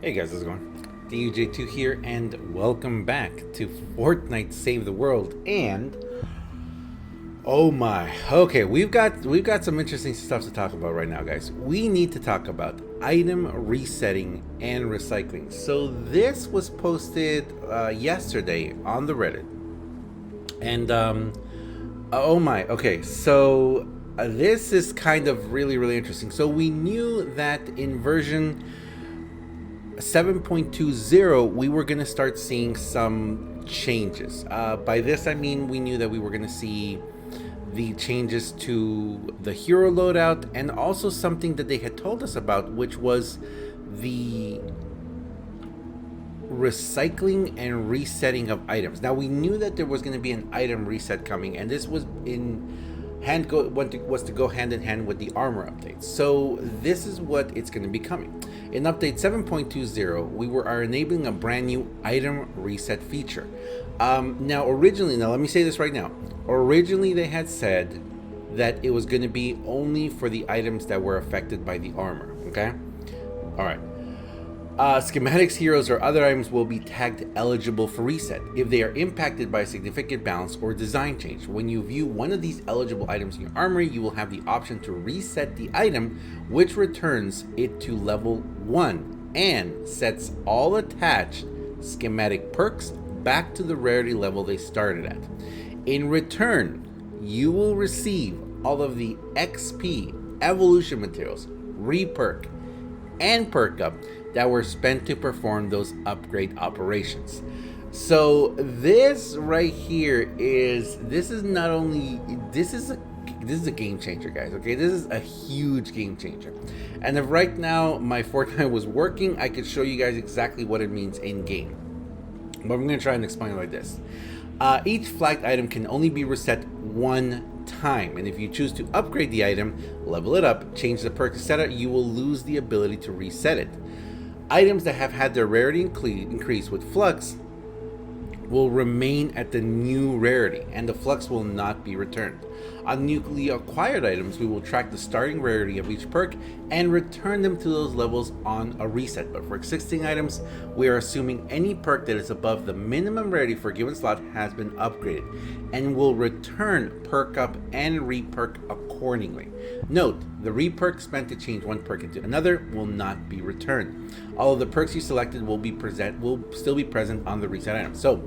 Hey guys, how's it going? DUJ2 here, and welcome back to Fortnite Save the World. And oh my, okay, we've got some interesting stuff to talk about right now, guys. We need to talk about item resetting and recycling. So this was posted yesterday on the Reddit, and oh my, okay, so this is kind of really interesting. So we knew that in version 7.20 we were going to start seeing some changes. By this I mean we knew that we were going to see the changes to the hero loadout, and also something that they had told us about, which was the recycling and resetting of items. Now we knew that there was going to be an item reset coming, and this was was to go hand in hand with the armor updates. So this is what it's going to be coming. In update 7.20, we are enabling a brand new item reset feature. Now let me say this right now. Originally, they had said that it was going to be only for the items that were affected by the armor. Okay? All right. Schematics, heroes, or other items will be tagged eligible for reset if they are impacted by a significant balance or design change. When you view one of these eligible items in your armory, you will have the option to reset the item, which returns it to level 1 and sets all attached schematic perks back to the rarity level they started at. In return, you will receive all of the XP, evolution materials, reperk, and perk up that were spent to perform those upgrade operations. So this right here is this is a game changer, guys. Okay, this is a huge game changer. And if right now my Fortnite was working, I could show you guys exactly what it means in game. But I'm going to try and explain it like this. Each flagged item can only be reset one time, and if you choose to upgrade the item, level it up, change the perk, etc., you will lose the ability to reset it. Items that have had their rarity increase with flux will remain at the new rarity, and the flux will not be returned. On newly acquired items, we will track the starting rarity of each perk and return them to those levels on a reset. But for existing items, we are assuming any perk that is above the minimum rarity for a given slot has been upgraded, and will return perk up and reperk accordingly. Note, the reperk spent to change one perk into another will not be returned. All of the perks you selected will still be present on the reset item. So,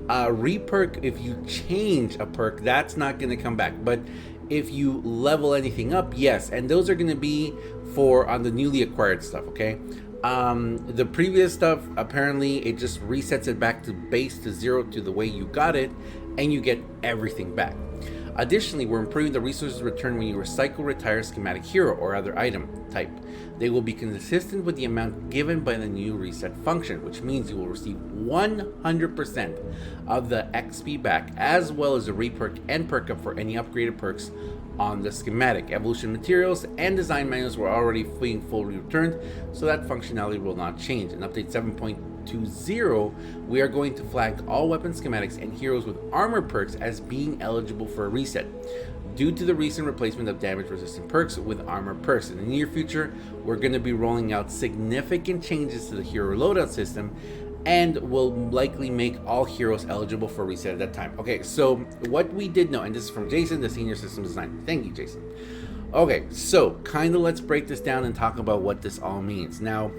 reperk, if you change a perk, that's not going to come back. But if you level anything up, yes, and those are going to be for on the newly acquired stuff. Okay. The previous stuff, apparently it just resets it back to base to 0 to the way you got it, and you get everything back. Additionally, we're improving the resources returned when you recycle, retire schematic hero or other item type. They will be consistent with the amount given by the new reset function, which means you will receive 100% of the XP back, as well as a reperk and perk up for any upgraded perks on the schematic. Evolution materials and design manuals were already being fully returned, so that functionality will not change. In update 7.20, we are going to flag all weapon schematics and heroes with armor perks as being eligible for a reset, due to the recent replacement of damage resistant perks with armor perks. In the near future, we're going to be rolling out significant changes to the hero loadout system, and will likely make all heroes eligible for reset at that time. Okay, so what we did know, and this is from Jason, the senior systems designer. Thank you, Jason. Okay, so kind of let's break this down and talk about what this all means. Now,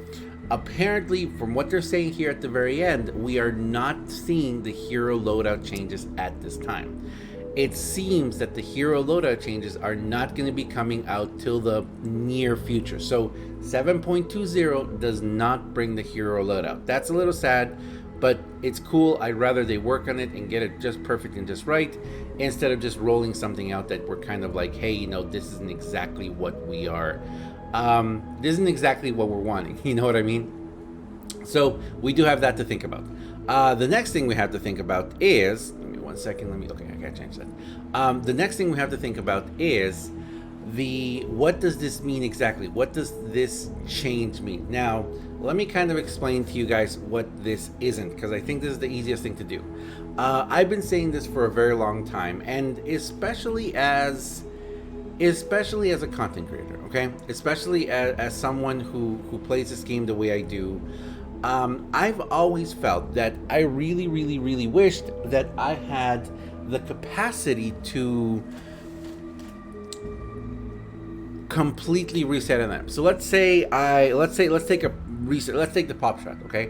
apparently, from what they're saying here at the very end, we are not seeing the hero loadout changes at this time. It seems that the hero loadout changes are not going to be coming out till the near future. So 7.20 does not bring the hero loadout. That's a little sad, but it's cool. I'd rather they work on it and get it just perfect and just right, instead of just rolling something out that we're kind of like, hey, this isn't exactly what we are. This isn't exactly what we're wanting. You know what I mean? So we do have that to think about. The next thing we have to think about is, give me 1 second. Okay, I gotta change that. The next thing we have to think about is what does this mean exactly? What does this change mean? Now, let me kind of explain to you guys what this isn't, because I think this is the easiest thing to do. I've been saying this for a very long time, and especially as a content creator, okay? Especially as someone who plays this game the way I do, I've always felt that I really, really, really wished that I had the capacity to completely reset an item. So let's take a reset. Let's take the pop shot, okay?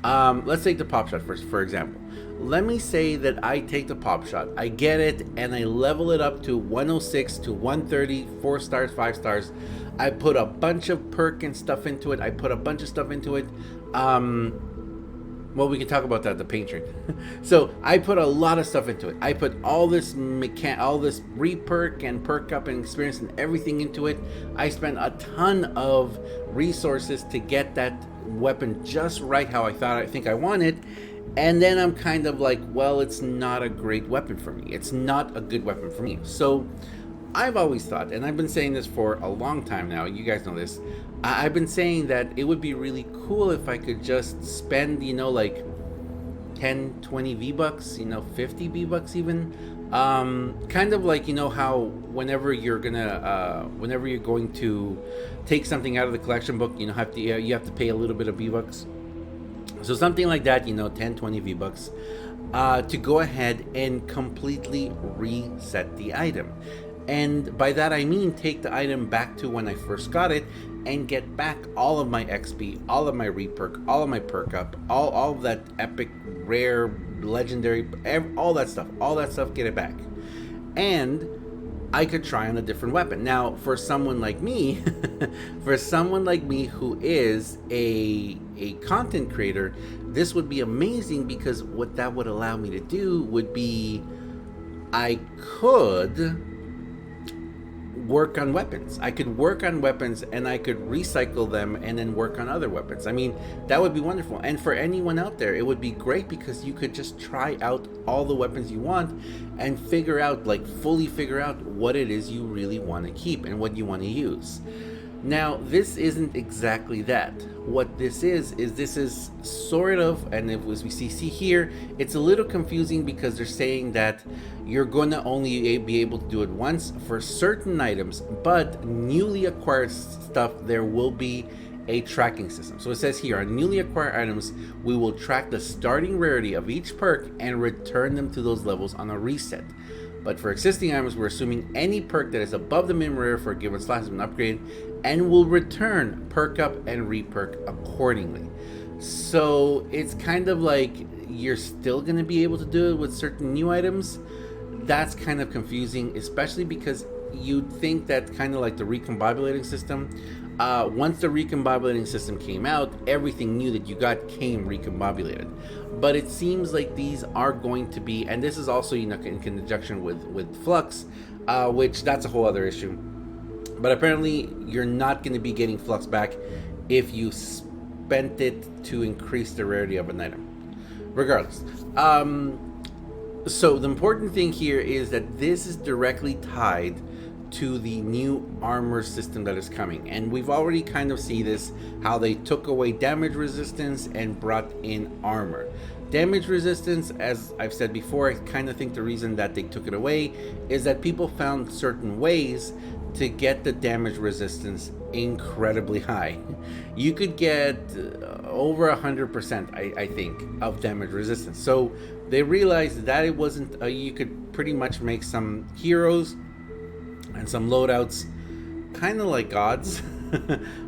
Let's take the pop shot first, for example. Let me say that I take the pop shot, I get it, and I level it up to 106 to 130, 4 stars, 5 stars. I put a bunch of perk and stuff into it. I put a bunch of stuff into it. Well, we can talk about that, the paint trick. So I put a lot of stuff into it. I put all this re-perk and perk up and experience and everything into it. I spent a ton of resources to get that weapon just right how I think I want it. And then I'm kind of like, well, it's not a great weapon for me. It's not a good weapon for me. So I've always thought, and I've been saying this for a long time now, you guys know this, I've been saying that it would be really cool if I could just spend, like 10, 20 V-Bucks, 50 V-Bucks even. Kind of like, how whenever you're going to take something out of the collection book, you have to pay a little bit of V-Bucks. So something like that, 10, 20 V-Bucks, to go ahead and completely reset the item. And by that I mean take the item back to when I first got it and get back all of my XP, all of my re-perk, all of my perk up, all of that epic, rare, legendary, all that stuff, get it back. And I could try on a different weapon. Now, for someone like me, who is a content creator, this would be amazing, because what that would allow me to do would be I could work on weapons. I could work on weapons and I could recycle them and then work on other weapons. I mean, that would be wonderful. And for anyone out there, it would be great, because you could just try out all the weapons you want and fully figure out what it is you really want to keep and what you want to use. Now, this isn't exactly that. What this is sort of, and as we see here, it's a little confusing, because they're saying that you're going to only be able to do it once for certain items, but newly acquired stuff, there will be a tracking system. So it says here, on newly acquired items, we will track the starting rarity of each perk and return them to those levels on a reset. But for existing items, we're assuming any perk that is above the minimum rare for a given slot has been upgraded, and will return perk up and re-perk accordingly. So it's kind of like you're still going to be able to do it with certain new items. That's kind of confusing, especially because you'd think that kind of like the recombobulating system. Once the recombobulating system came out, everything new that you got came recombobulated. But it seems like these are going to be, and this is also in conjunction with Flux, which that's a whole other issue. But apparently you're not going to be getting Flux back if you spent it to increase the rarity of an item. Regardless. So the important thing here is that this is directly tied to the new armor system that is coming, and we've already kind of see this, how they took away damage resistance and brought in armor. Damage resistance, as I've said before, I kind of think the reason that they took it away is that people found certain ways to get the damage resistance incredibly high. You could get over 100%, I think, of damage resistance. So they realized that it wasn't, you could pretty much make some heroes and some loadouts kind of like gods,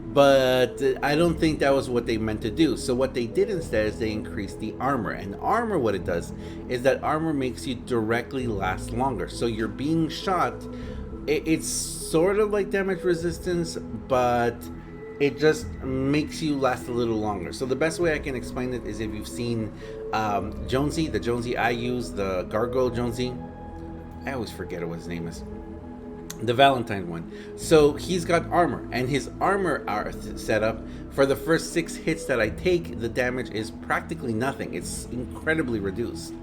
but I don't think that was what they meant to do. So what they did instead is they increased the armor, and armor, what it does is that armor makes you directly last longer. So you're being shot, it's sort of like damage resistance, but it just makes you last a little longer. So the best way I can explain it is if you've seen Jonesy, the Jonesy I use, the Gargoyle Jonesy, I always forget what his name is, the Valentine one. So he's got armor, and his armor setup, for the first 6 hits that I take, the damage is practically nothing. It's incredibly reduced.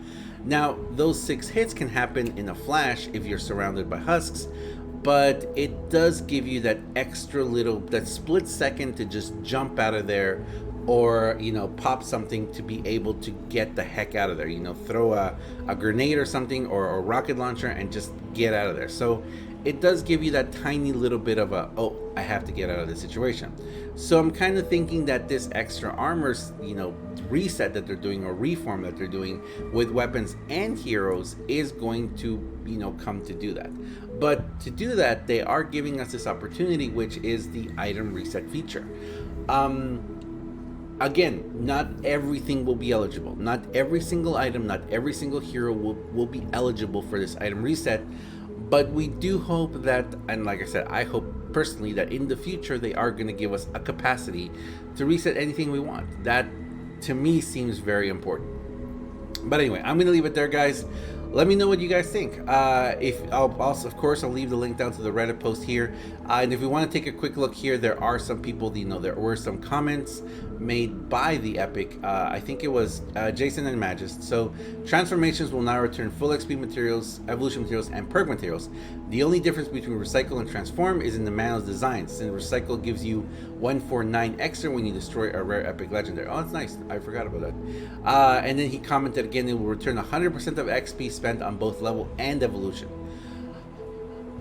Now, those 6 hits can happen in a flash if you're surrounded by husks, but it does give you that extra little, that split second to just jump out of there, or pop something to be able to get the heck out of there. Throw a grenade or something, or a rocket launcher, and just get out of there. So it does give you that tiny little bit of a, oh, I have to get out of this situation. So I'm kind of thinking that this extra armor, reset that they're doing, or reform that they're doing with weapons and heroes, is going to, come to do that. But to do that, they are giving us this opportunity, which is the item reset feature. Again, not everything will be eligible. Not every single item, not every single hero will be eligible for this item reset. But we do hope that, and like I said, I hope personally that in the future they are going to give us a capacity to reset anything we want. That, to me, seems very important. But anyway, I'm going to leave it there, guys. Let me know what you guys think. If I'll also, of course, I'll leave the link down to the Reddit post here. And if we want to take a quick look here, there are some people, there were some comments made by the Epic. I think it was Jason and Magist. So transformations will now return full XP materials, evolution materials, and perk materials. The only difference between recycle and transform is in the manual's design. Since recycle gives you 149 extra when you destroy a rare epic legendary. Oh, that's nice. I forgot about that. And then he commented again, it will return 100% of XP spent on both level and evolution.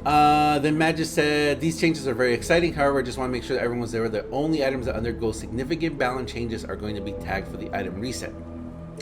Then Magis said, these changes are very exciting. However, I just want to make sure that everyone's there. The only items that undergo significant balance changes are going to be tagged for the item reset.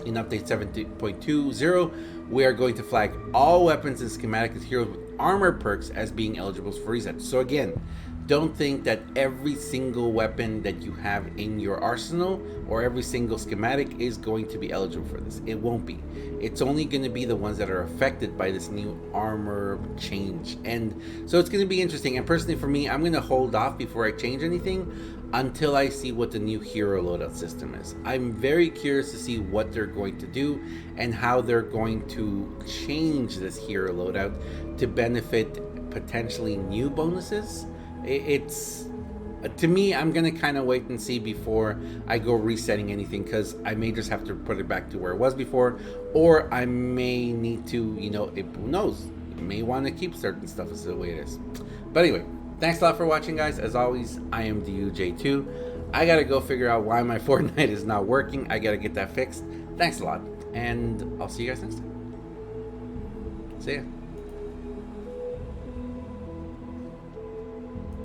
In update 7.20, we are going to flag all weapons and schematic heroes with armor perks as being eligible for reset. So again, don't think that every single weapon that you have in your arsenal or every single schematic is going to be eligible for this. It won't be. It's only going to be the ones that are affected by this new armor change. And so it's going to be interesting. And personally for me, I'm going to hold off before I change anything until I see what the new hero loadout system is. I'm very curious to see what they're going to do and how they're going to change this hero loadout to benefit potentially new bonuses. It's, to me, I'm going to kind of wait and see before I go resetting anything, because I may just have to put it back to where it was before, or I may need to, who knows, I may want to keep certain stuff as the way it is. But anyway, thanks a lot for watching, guys. As always, I am DUJ2. I got to go figure out why my Fortnite is not working. I got to get that fixed. Thanks a lot, and I'll see you guys next time. See ya.